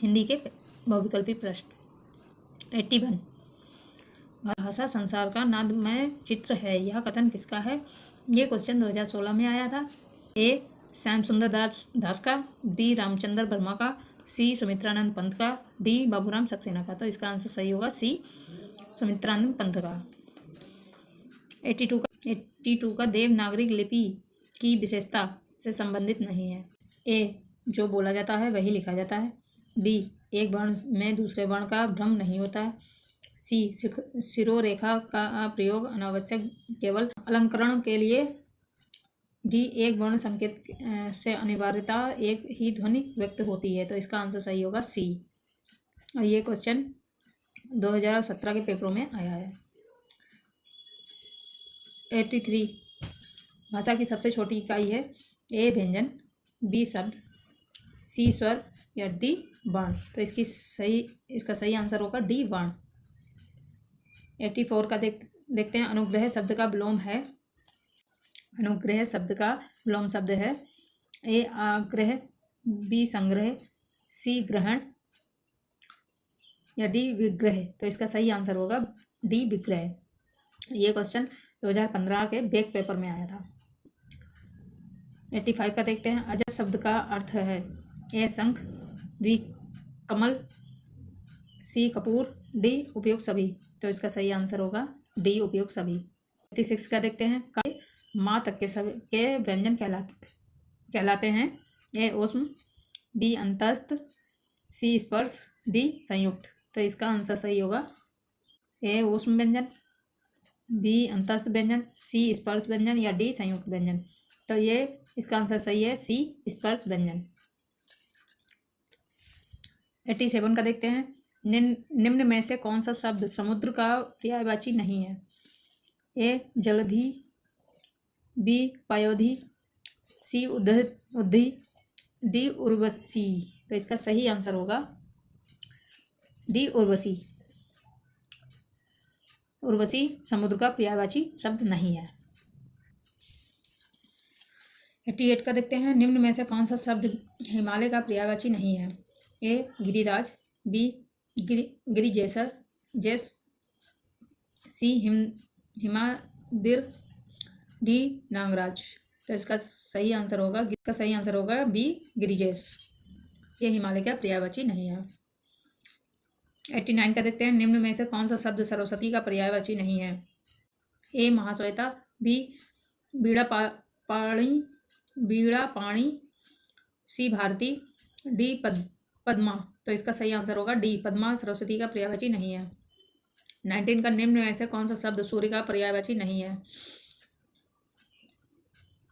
हिंदी के बहुविकल्पी प्रश्न। 81 भाषा संसार का नादमय चित्र है, यह कथन किसका है? ये क्वेश्चन 2016 में आया था। ए श्याम सुंदर दास का, बी रामचंद्र वर्मा का, सी सुमित्रानंद पंत का, डी बाबूराम सक्सेना का। तो इसका आंसर सही होगा सी सुमित्रानंद पंत का। 82 का देवनागरी लिपि की विशेषता से संबंधित नहीं है। ए जो बोला जाता है वही लिखा जाता है, बी एक वर्ण में दूसरे वर्ण का भ्रम नहीं होता है, सी शिरोरेखा का प्रयोग अनावश्यक केवल अलंकरण के लिए, डी एक वर्ण संकेत से अनिवार्यता एक ही ध्वनि व्यक्त होती है। तो इसका आंसर सही होगा सी। और ये क्वेश्चन 2017 के पेपरों में आया है। 83 भाषा की सबसे छोटी इकाई है, ए व्यंजन, बी शब्द, सी स्वर या डी वर्ण। तो इसका सही आंसर होगा डी वर्ण। 84 का देखते हैं। अनुग्रह शब्द का विलोम है, अनुग्रह शब्द का विलोम शब्द है, ए आग्रह, बी संग्रह, सी ग्रहण या डी विग्रह। तो इसका सही आंसर होगा डी विग्रह। ये क्वेश्चन 2015 के बेक पेपर में आया था। 85 का देखते हैं। अजब शब्द का अर्थ है, ए शंख, बी कमल, सी कपूर, डी उपयुक्त सभी। तो इसका सही आंसर होगा डी उपयुक्त सभी। 86 का देखते हैं। माँ तक के व्यंजन कहलाते हैं, ए ऊष्म, बी अंतस्थ, सी स्पर्श, डी संयुक्त। तो इसका आंसर सही होगा ए ऊष्म व्यंजन, बी अंतस्थ व्यंजन, सी स्पर्श व्यंजन या डी संयुक्त व्यंजन। तो ये इसका आंसर सही है सी स्पर्श व्यंजन। 87 का देखते हैं। निम्न में से कौन सा शब्द समुद्र का पर्यायवाची नहीं है? ए जलधि, बी पयोधि, सी उद्धि, डी उर्वशी। तो इसका सही आंसर होगा डी उर्वशी। उर्वशी समुद्र का पर्यायवाची शब्द नहीं है। 88 का देखते हैं। निम्न में से कौन सा शब्द हिमालय का पर्यायवाची नहीं है? ए गिरिराज, बी गिरिजेसर जैस, सी हिमादिर, डी नागराज। तो इसका सही आंसर होगा बी गिरिजेश। ये हिमालय का पर्यायवाची नहीं है। 89 का देखते हैं। निम्न में से कौन सा शब्द सरस्वती का पर्यायवाची नहीं है? ए महाश्वेता, बी बीड़ा पाणी, सी भारती, डी पद्मा। तो इसका सही आंसर होगा डी पद्मा सरस्वती का पर्यायवाची नहीं है। 19 का निम्न में से कौन सा शब्द सूर्य का पर्यायवाची नहीं है?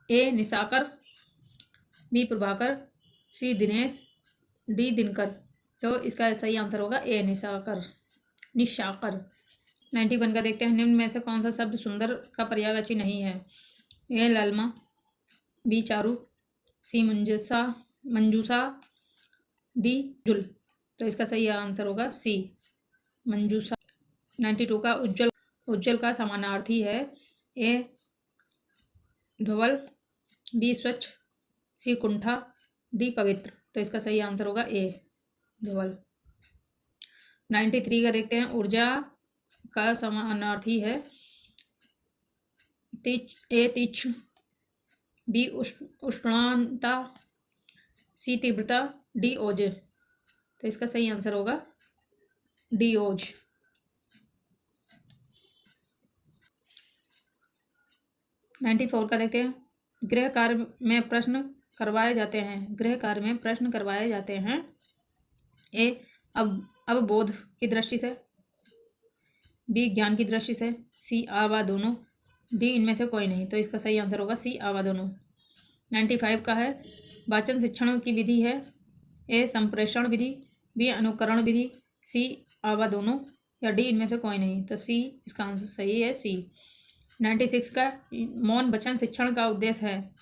ए निशाकर, बी प्रभाकर, सी दिनेश, डी दिनकर। तो इसका सही आंसर होगा ए निशाकर। 91 का देखते हैं। निम्न में से कौन सा शब्द सुंदर का पर्यायवाची नहीं है? ए लालमा, बी चारू, सी मंजूसा, डी जुल। तो इसका सही आंसर होगा सी मंजूसा। 92 का उज्जवल का समानार्थी है, ए धवल, बी स्वच्छ, सी कुंठा, डी पवित्र। तो इसका सही आंसर होगा ए धवल। 93 का देखते हैं। ऊर्जा का समानार्थी है, ए तीक्ष्ण, बी उष्णता, सी तीव्रता, डी ओज। तो इसका सही आंसर होगा डी ओज। 94 का देखते हैं। गृह कार्य में प्रश्न करवाए जाते हैं, ए अवबोध की दृष्टि से, बी ज्ञान की दृष्टि से, सी आ व दोनों, डी इनमें से कोई नहीं। तो इसका सही आंसर होगा सी आ व दोनों। 95 का है। वाचन शिक्षण की विधि है, ए संप्रेषण विधि, बी अनुकरण विधि, सी आ व दोनों या डी इनमें से कोई नहीं। तो सी इसका आंसर सही है सी। 96 का मौन वचन शिक्षण का उद्देश्य है,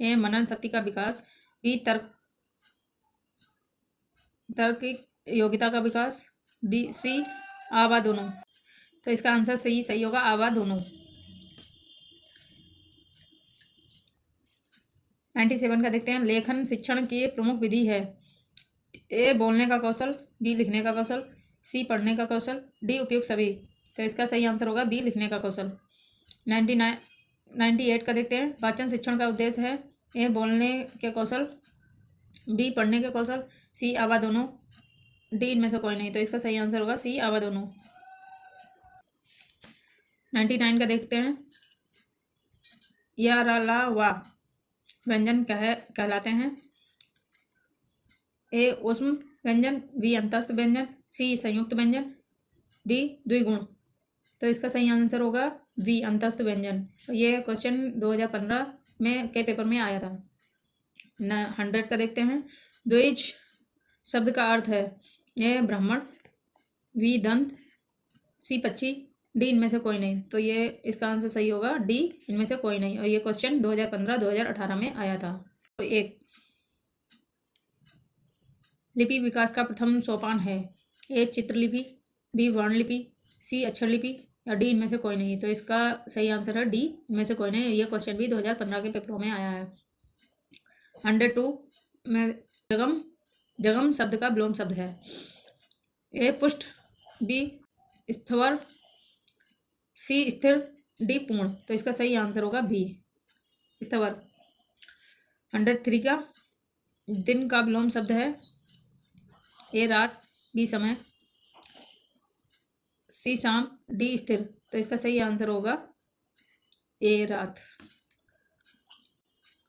ए मनन शक्ति का विकास, बी तर्क योग्यता का विकास, बी सी आ व दोनों। तो इसका आंसर सही होगा आ व दोनों। 97 का देखते हैं। लेखन शिक्षण की प्रमुख विधि है, ए बोलने का कौशल, बी लिखने का कौशल, सी पढ़ने का कौशल, डी उपयुक्त सभी। तो इसका सही आंसर होगा बी लिखने का कौशल। 98 का देखते हैं। वाचन शिक्षण का उद्देश्य है ए बोलने के कौशल, बी पढ़ने के कौशल, सी आवा दोनों, डी इनमें से कोई नहीं। तो इसका सही आंसर होगा सी आवा दोनों। 99 का देखते हैं। या रा ला वा व्यंजन कहलाते हैं। ए ऊष्म व्यंजन, बी अंतस्थ व्यंजन, सी संयुक्त व्यंजन, डी द्विगुण। तो इसका सही आंसर होगा बी अंतस्थ व्यंजन। ये क्वेश्चन 2015 में के पेपर में आया था। 100 का देखते हैं। द्विज शब्द का अर्थ है ए ब्राह्मण, बी दंत, सी पक्षी, डी इनमें से कोई नहीं। तो ये इसका आंसर सही होगा डी इनमें से कोई नहीं। और ये क्वेश्चन 2015-2018 में आया था। तो एक लिपि विकास का प्रथम सोपान है ए चित्रलिपि, बी वर्णलिपि, सी अक्षर लिपि, या डी इनमें से कोई नहीं। तो इसका सही आंसर है डी इनमें से कोई नहीं। ये क्वेश्चन भी 2015 के पेपरों में आया है। 102 में जगम, जगम शब्द का विलोम शब्द है ए पुष्ट, बी स्थवर, सी स्थिर, डी पूर्ण। तो इसका सही आंसर होगा बी स्थवर। 103 का दिन का विलोम शब्द है ए रात, बी समय, सी शाम, डी स्थिर। तो इसका सही आंसर होगा ए रात।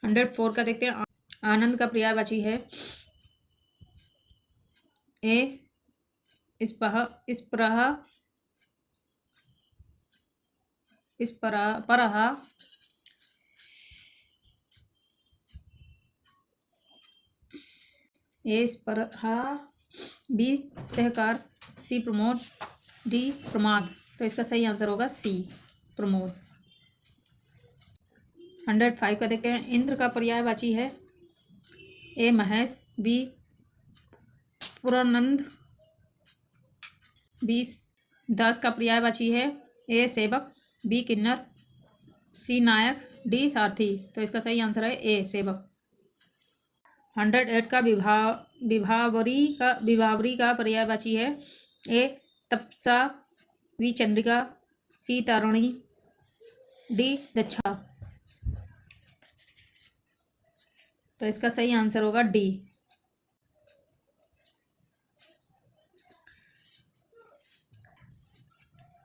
104 का देखते हैं। आनंद का पर्यायवाची है ए इस्पहा, इस्परहा, परहा, ए स्परहा, बी सहकार, सी प्रमोद, डी प्रमाद। तो इसका सही आंसर होगा सी प्रमोद। 105 का देखते हैं। इंद्र का पर्यायवाची है ए महेश, बी पुरानंद, बी दास का पर्यायवाची है ए सेवक, बी किन्नर, सी नायक, डी सारथी। तो इसका सही आंसर है ए सेवक। 108 का विभावरी का पर्यायवाची है ए तपसा, बी चंद्रिका, सी तारणी, डी दक्षा। तो इसका सही आंसर होगा डी।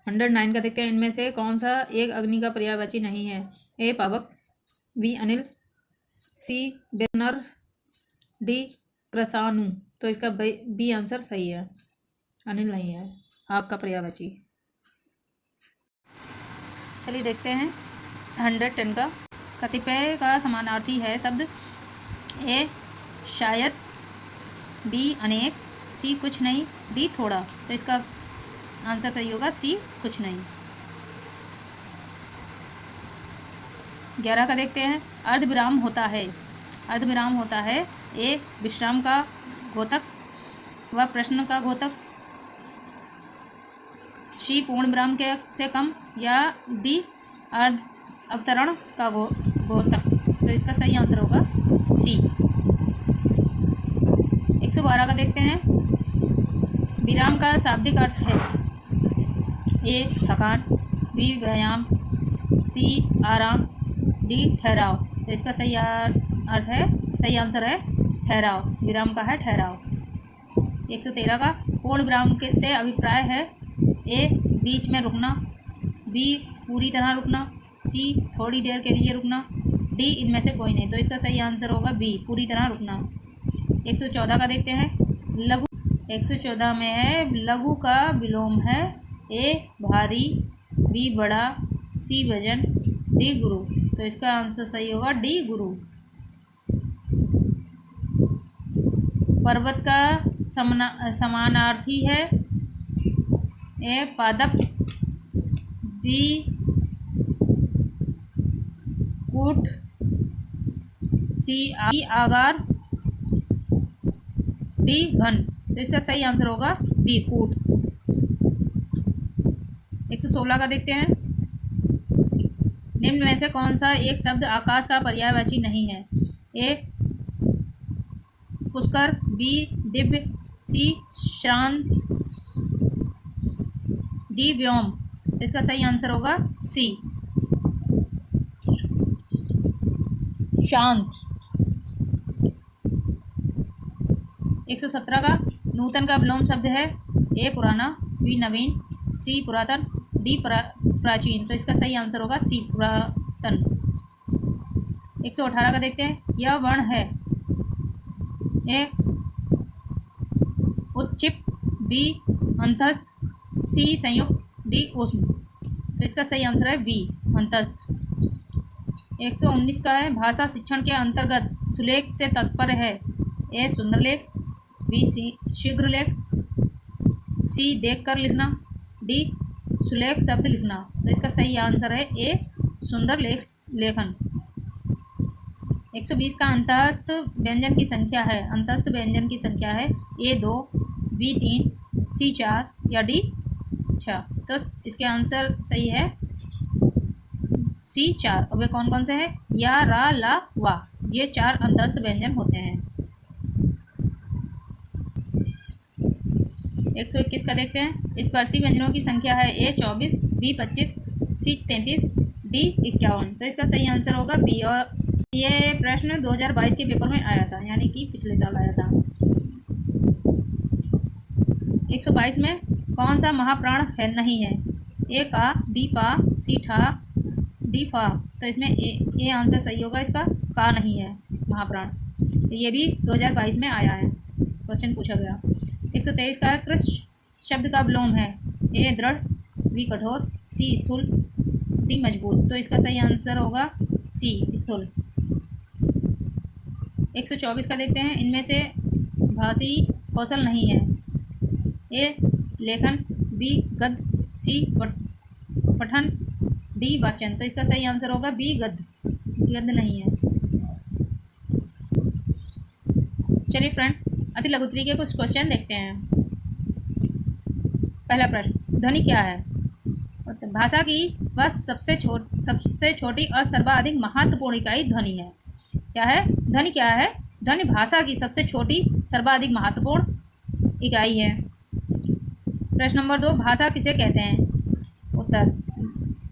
109 का देखते हैं। इनमें से कौन सा एक अग्नि का पर्यायवाची नहीं है ए पावक, बी अनिल, सी बेनर, डी कृषाणु। तो इसका बी आंसर सही है, अनिल नहीं है आग का पर्यायवाची। चलिए देखते हैं 110 का। कतिपय का समानार्थी है शब्द ए शायद, बी अनेक, सी कुछ नहीं, डी थोड़ा। तो इसका आंसर सही होगा सी कुछ नहीं। 11 का देखते हैं। अर्धविराम होता है, अर्धविराम होता है ए विश्राम का घोतक व प्रश्न का घोतक, सी पूर्ण विराम के से कम, या डी अवतरण का घोतक। तो इसका सही आंसर होगा सी। 112 का देखते हैं। विराम का शाब्दिक अर्थ है ए थकान, बी व्यायाम, सी आराम, डी ठहराव। तो इसका सही अर्थ है, सही आंसर है ठहराव। विराम का है ठहराव। 113 का पूर्ण विराम से अभिप्राय है ए बीच में रुकना, बी पूरी तरह रुकना, सी थोड़ी देर के लिए रुकना, डी इनमें से कोई नहीं। तो इसका सही आंसर होगा बी पूरी तरह रुकना। 114 का देखते हैं। लघु 114 में है लघु का विलोम है ए भारी, बी बड़ा, सी वजन, डी गुरु। तो इसका आंसर सही होगा डी गुरु। पर्वत का समानार्थी है ए पादप, बी कूट, सी आगार, डी घन। तो इसका सही आंसर होगा बी कूट। 116 का देखते हैं। निम्न में से कौन सा एक शब्द आकाश का पर्यायवाची नहीं है ए पुष्कर, बी दिव्य, सी शांत, डी व्योम। तो इसका सही आंसर होगा सी शांत। 117 का नूतन का विलोम शब्द है ए पुराना, बी नवीन, सी पुरातन, डी प्राचीन। तो इसका सही आंसर होगा सी पुरातन। 118 का देखते हैं। यह वर्ण है ए उच्चिप, बी अंतस्थ, सी संयुक्त, डी ऊष्म। तो इसका सही आंसर है बी अंतस्थ। 119 का है। भाषा शिक्षण के अंतर्गत सुलेख से तात्पर्य है ए सुंदर लेख, बी शीघ्र लेख, सी देखकर लिखना, डी सुलेख शब्द लिखना। तो इसका सही आंसर है ए सुंदर लेखन। 120 का अंतस्थ व्यंजन की संख्या है। अंतस्थ व्यंजन की संख्या है ए 2, बी 3, सी 4 या डी 6। तो इसके आंसर सही है सी 4। और वे कौन कौन से हैं? या, रा, ला, वा। ये 4 अंतस्थ व्यंजन होते हैं। 121 का देखते हैं। स्पर्शी व्यंजनों की संख्या है ए 24, बी 25, सी 33, डी 51। तो इसका सही आंसर होगा बी। और ये प्रश्न 2022 के पेपर में आया था, यानी कि पिछले साल आया था। 122 में कौन सा महाप्राण है नहीं है? ए का, बी पा, सी ठा, डी फा। तो इसमें ए आंसर सही होगा, इसका का नहीं है महाप्राण। तो ये भी 2022 में आया है, क्वेश्चन पूछा गया। 123 का कृष्ण शब्द का विलोम है ए दृढ़, बी कठोर, सी स्थूल, डी मजबूत। तो इसका सही आंसर होगा सी स्थूल। 124 का देखते हैं। इनमें से भाषी कौशल नहीं है ए लेखन, बी गद्य, सी पठन, डी वाचन। तो इसका सही आंसर होगा बी गद्य नहीं है। चलिए फ्रेंड, अति लघु तरीके के कुछ क्वेश्चन देखते हैं। पहला प्रश्न, ध्वनि क्या है? भाषा की वह सबसे छोटी और सर्वाधिक महत्वपूर्ण इकाई ध्वनि है। क्या है? ध्वनि क्या है? ध्वनि भाषा की सबसे छोटी सर्वाधिक महत्वपूर्ण इकाई है। प्रश्न नंबर 2, भाषा किसे कहते हैं? उत्तर,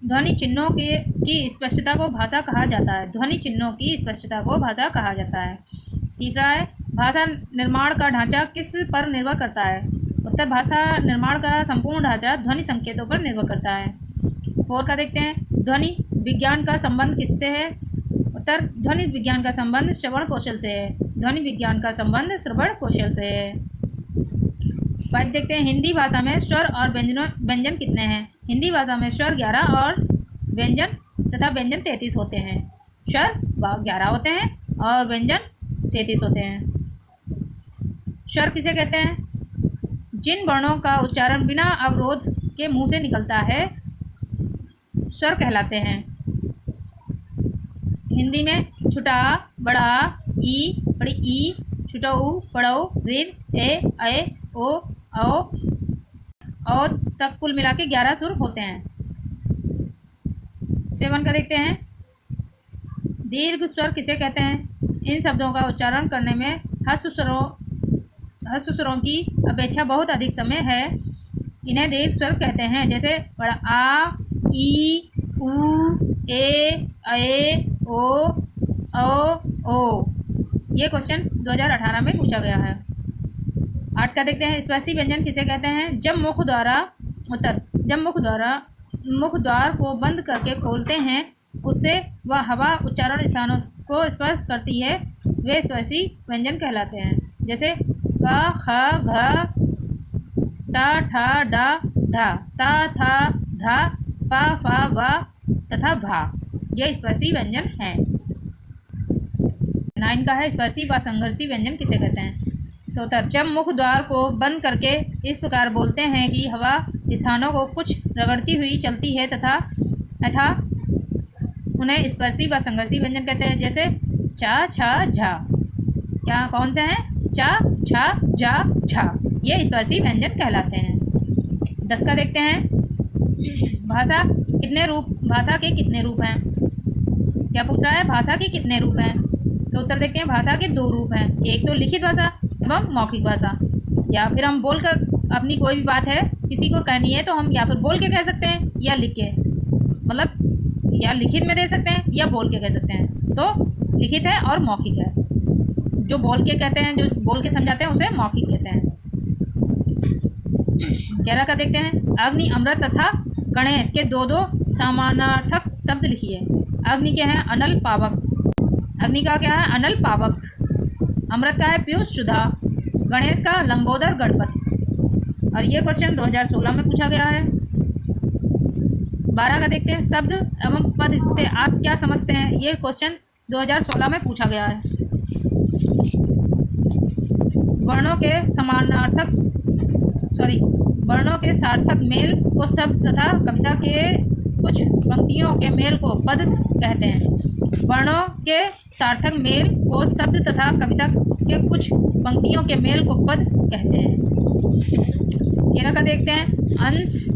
ध्वनि चिन्हों की स्पष्टता को भाषा कहा जाता है। ध्वनि चिन्हों की स्पष्टता को भाषा कहा जाता है। तीसरा है, भाषा निर्माण का ढांचा किस पर निर्भर करता है? उत्तर, भाषा निर्माण का संपूर्ण ढांचा ध्वनि संकेतों पर निर्भर करता है। 4 का देखते हैं। ध्वनि विज्ञान का संबंध किससे है? उत्तर, ध्वनि विज्ञान का संबंध श्रवण कौशल से है। ध्वनि विज्ञान का संबंध श्रवण कौशल से है। 5 देखते हैं। हिंदी भाषा में स्वर और व्यंजन कितने हैं? हिंदी भाषा में स्वर 11 और व्यंजन तथा व्यंजन 33 होते हैं। स्वर 11 होते हैं और व्यंजन 33 होते हैं। स्वर किसे कहते हैं? जिन वर्णों का उच्चारण बिना अवरोध के मुंह से निकलता है स्वर कहलाते हैं। हिंदी में छुटा, बड़ा, ई, बड़ी ई, छुटऊ, बड़ऊ, ऋद, ए, ओ, औ तक कुल मिला के 11 सुर होते हैं। 7 का देखते हैं। दीर्घ स्वर किसे कहते हैं? इन शब्दों का उच्चारण करने में ह्रस्व स्वरों की अपेक्षा बहुत अधिक समय है, इन्हें दीर्घ स्वर कहते हैं। जैसे बड़ा आ, ई, उ, ए, ओ। ये क्वेश्चन 2018 में पूछा गया है। 8 का देखते हैं। स्पर्शी व्यंजन किसे कहते हैं? जब मुख द्वार को बंद करके खोलते हैं उससे वह हवा उच्चारण स्थानों को स्पर्श करती है, वे स्पर्शी व्यंजन कहलाते हैं। जैसे का, ख, घ, टा, ठा, डा, ढा, ता, था, धा, पा, फा, वा तथा भा। ये स्पर्शी व्यंजन हैं। 9 का है। स्पर्शी व संघर्षी व्यंजन किसे कहते हैं? तो उत्तर, जब मुख द्वार को बंद करके इस प्रकार बोलते हैं कि हवा स्थानों को कुछ रगड़ती हुई चलती है तथा उन्हें स्पर्शी व संघर्षी व्यंजन कहते हैं। जैसे चा, छा, झा। क्या कौन से हैं? चा, छा, जा, झा। ये स्पर्शी व्यंजन कहलाते हैं। 10 का देखते हैं। भाषा के कितने रूप हैं? क्या पूछ रहा है? भाषा के कितने रूप हैं? तो उत्तर देखते हैं, भाषा के दो रूप हैं, एक तो लिखित भाषा एवं मौखिक भाषा। या फिर हम बोल कर अपनी कोई भी बात है किसी को कहनी है तो हम या फिर बोल के कह सकते हैं या लिख के, मतलब या लिखित में दे सकते हैं या बोल के कह सकते हैं। तो लिखित है और मौखिक है। जो बोल के कहते हैं, जो बोल के समझाते हैं उसे मौखिक कहते हैं। 11 का देखते हैं, अग्नि, अमृत तथा गणेश के दो दो समानार्थक शब्द लिखिए। अग्नि के हैं अनल पावक, अग्नि का क्या है अनल पावक, अमृत का है पीयूष सुधा, गणेश का लंबोदर गणपत। और ये क्वेश्चन 2016 में पूछा गया है। 12 का देखते हैं, शब्द एवं पद से आप क्या समझते हैं। ये क्वेश्चन 2016 में पूछा गया है। वर्णों के समानार्थक वर्णों के सार्थक मेल को शब्द तथा कविता के कुछ पंक्तियों के मेल को पद कहते हैं। वर्णों के सार्थक मेल को शब्द तथा कविता के कुछ पंक्तियों के मेल को पद कहते हैं। 13 का देखते हैं, अंश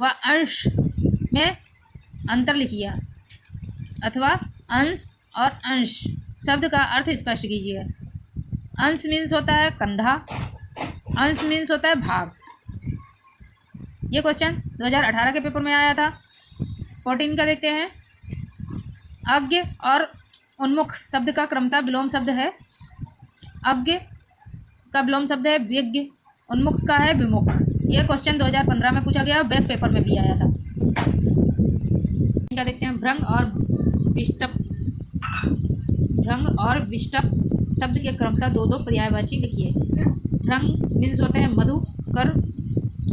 व अंश में अंतर लिखिए अथवा अंश और अंश शब्द का अर्थ स्पष्ट कीजिए। अंश मीन्स होता है कंधा, अंश मीन्स होता है भाग। ये क्वेश्चन 2018 के पेपर में आया था। 14 का देखते हैं, अज्ञ और उन्मुख शब्द का क्रमशः विलोम शब्द है। अज्ञ का विलोम शब्द है विज्ञ, उन्मुख का है विमुख। ये क्वेश्चन 2015 में पूछा गया, बैक पेपर में भी आया था। इनका देखते हैं, भ्रंग और विष्टप, भ्रंग और विष्टप शब्द के क्रमशः दो दो पर्यायवाची लिखिए। भ्रंग मीन्स होते हैं मधुकर,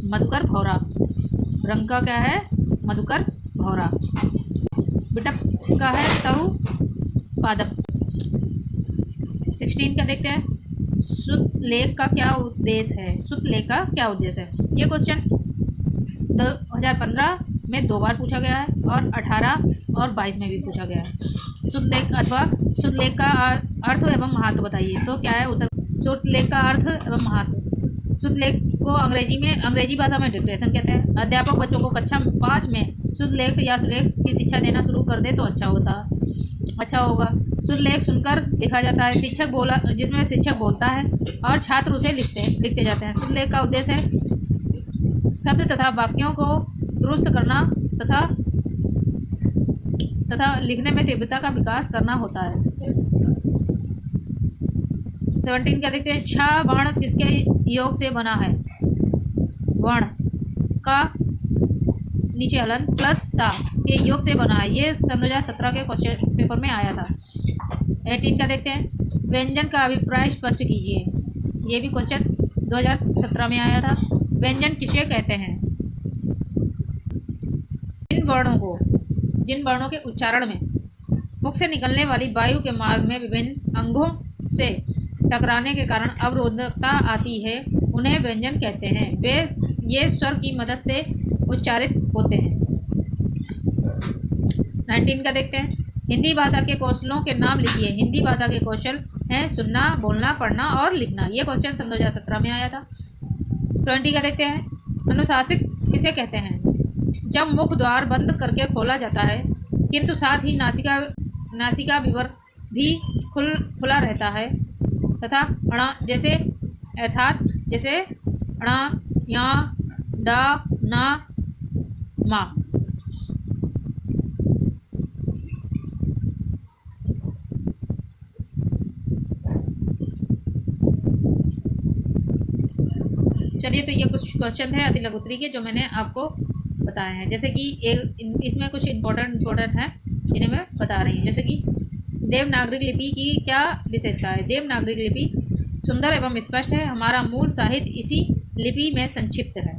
मधुकर भौरा, भ्रंग का क्या है मधुकर भौरा। विटप का है तरु पादप। 16 का देखते हैं, सुत लेख का क्या उद्देश्य है। सुत लेख का क्या उद्देश्य है। ये क्वेश्चन 2015 में 2 बार पूछा गया है और 18 और 22 में भी पूछा गया है। सुत लेख अथवा सुत लेख का अर्थ एवं महत्व बताइए। तो क्या है उत्तर, सुत लेख का अर्थ एवं महत्व। सुत लेख को अंग्रेजी भाषा में डिक्टेशन कहते हैं। अध्यापक बच्चों को कक्षा 5 में सुत लेख या सुलेख की शिक्षा देना शुरू कर दे तो अच्छा होगा। सुत लेख सुनकर लिखा जाता है, जिसमें शिक्षक बोलता है और छात्र उसे लिखते जाते हैं। सुत लेख का उद्देश्य है शब्द तथा वाक्यों को दुरुस्त करना तथा लिखने में तीव्रता का विकास करना होता है। 17 का देखते हैं, छा वर्ण किसके योग से बना है। वर्ण का नीचे हलन प्लस सा के योग से बना है। ये सन 2017 के क्वेश्चन पेपर में आया था। 18 का देखते हैं, व्यंजन का अभिप्राय स्पष्ट कीजिए। ये भी क्वेश्चन 2017 में आया था। व्यंजन किसे कहते हैं। जिन वर्णों के उच्चारण में मुख से निकलने वाली वायु के मार्ग में विभिन्न अंगों से टकराने के कारण अवरोधकता आती है उन्हें व्यंजन कहते हैं। ये स्वर की मदद से उच्चारित होते हैं। 19 का देखते हैं, हिंदी भाषा के कौशलों के नाम लिखिए। हिंदी भाषा के कौशल हैं सुनना, बोलना, पढ़ना और लिखना। ये क्वेश्चन सन 2017 में आया था। 20 का देखते हैं, अनुशासित किसे कहते हैं। जब मुख द्वार बंद करके खोला जाता है किंतु साथ ही नासिका विवर भी खुला रहता है तथा अणा जैसे अर्थात जैसे अणा, या, डा, ना, मा। चलिए, तो ये कुछ क्वेश्चन है अति लघुत्तरी के जो मैंने आपको बताए हैं। जैसे कि इसमें कुछ इम्पोर्टेंट है जिन्हें मैं बता रही हूँ। जैसे कि देवनागरी लिपि की क्या विशेषता है। देवनागरी लिपि सुंदर एवं स्पष्ट है। हमारा मूल साहित्य इसी लिपि में संक्षिप्त है।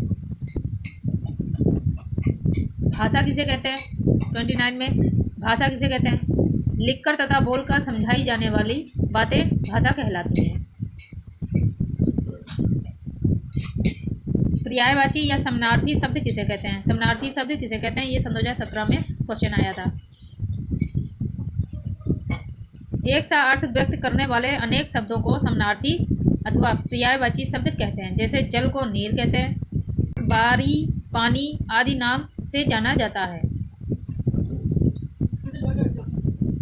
भाषा किसे कहते हैं। 29 में भाषा किसे कहते हैं। लिखकर तथा बोलकर समझाई जाने वाली बातें भाषा कहलाती हैं। पर्यायवाची या समानार्थी शब्द किसे कहते हैं। समानार्थी शब्द किसे कहते हैं। ये सन 2017 में क्वेश्चन आया था। एक सा अर्थ व्यक्त करने वाले अनेक शब्दों को समानार्थी अथवा पर्यायवाची शब्द कहते हैं। जैसे जल को नीर कहते हैं, बारी, पानी आदि नाम से जाना जाता है।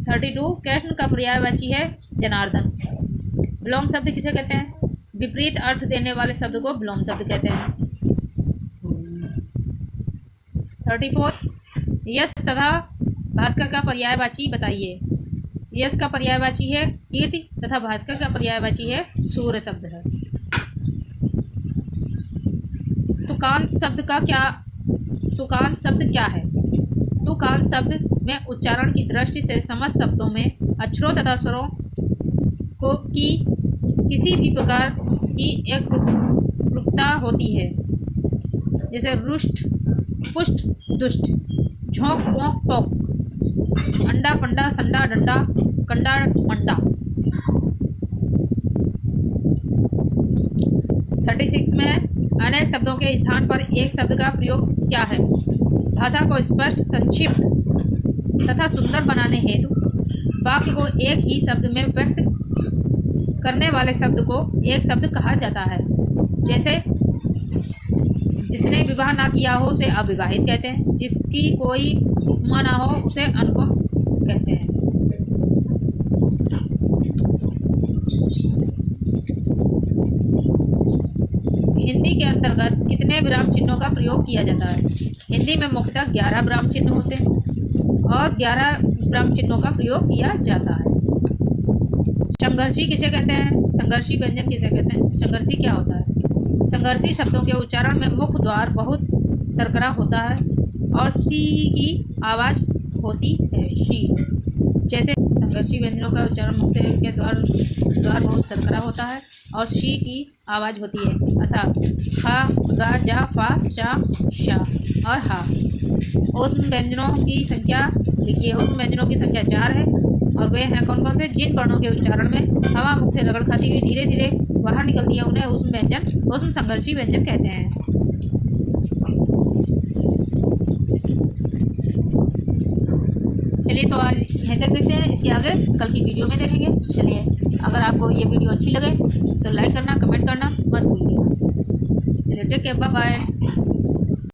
32 कृष्ण का पर्यायवाची है जनार्दन। विलोम शब्द किसे कहते हैं? विपरीत अर्थ देने वाले शब्द को विलोम शब्द कहते हैं। 34 यश तथा भास्कर का पर्यायवाची बताइए। यश का पर्यायवाची है कीर्ति तथा भास्कर का पर्यायवाची है सूर्य शब्द है। तुकांत शब्द क्या है? तुकांत शब्द में उच्चारण की दृष्टि से समस्त शब्दों में अक्षरों तथा स्वरों को की किसी भी प्रकार की एक रूपता होती है, जैसे रुष्ट, पुष्ट, दुष्ट, झोंक, पोंक, टोक, अंडा, पंडा, संडा, डंडा, कंडा, मंडा। 36 में अनेक शब्दों के स्थान पर एक शब्द का प्रयोग क्या है? भाषा को स्पष्ट, संक्षिप्त तथा सुंदर बनाने हेतु वाक्य को एक ही शब्द में व्यक्त करने वाले शब्द को एक शब्द कहा जाता है। जैसे जिसने विवाह ना किया हो उसे अविवाहित कहते हैं, जिसकी कोई उपमा ना हो उसे अनुपम कहते हैं। हिंदी के अंतर्गत कितने विराम चिन्हों का प्रयोग किया जाता है? हिंदी में मुख्यतः 11 विराम चिन्ह होते हैं और 11 विराम चिन्हों का प्रयोग किया जाता है। संघर्षी किसे कहते हैं? संघर्षी व्यंजन किसे कहते हैं? संघर्षी क्या होता है? संघर्षी शब्दों के उच्चारण में मुख द्वार बहुत सरकरा होता है और सी की आवाज़ होती है, शी। जैसे संघर्षी व्यंजनों का उच्चारण मुख से के द्वार बहुत सरकरा होता है और शी की आवाज़ होती है, अतः खा, गा, जा, फा, शा, शा और हा। ऊष्म व्यंजनों की संख्या लिखिए। ऊष्म व्यंजनों की संख्या 4 है और वे हैं कौन कौन से? जिन वर्णों के उच्चारण में हवा मुख से रगड़ खाती हुई धीरे धीरे बाहर निकलती है उन्हें ऊष्म व्यंजन, ऊष्म संघर्षी व्यंजन कहते हैं। चलिए तो आज यहीं तक देखते हैं, इसके आगे कल की वीडियो में देखेंगे। चलिए, अगर आपको ये वीडियो अच्छी लगे तो लाइक करना, कमेंट करना मत भूलिएगा। चलिए, टेक केयर, बाय बाय।